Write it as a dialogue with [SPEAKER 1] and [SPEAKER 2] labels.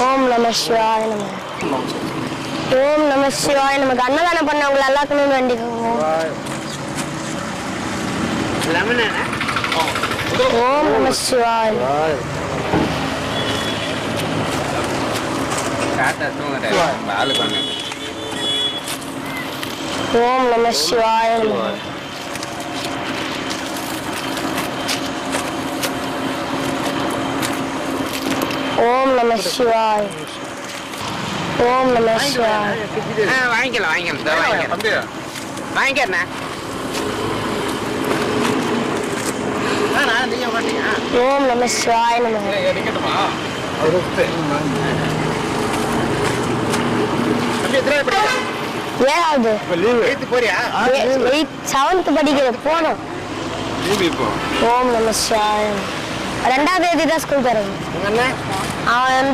[SPEAKER 1] ஓம் நம சிவாய நம. ஓம் நம சிவாய நமக்கு. அன்னதானம் பண்ணவங்களை எல்லாருக்குமே வேண்டிக்கோங்க. ஓம் நம சிவாய. ஓம் நம சிவாய நம. ஓம் நம சிவாய. ஓம் நம சிவாய.
[SPEAKER 2] வாங்கிக்கிறேன்.
[SPEAKER 1] ஓம் நம சிவாய நம. ஏழாவது 7th படிக்கிறேன். போனோம். ஓம் நம சிவாய. 2வது தேதி தான் ஸ்கூல் தரணும். அவன் வந்து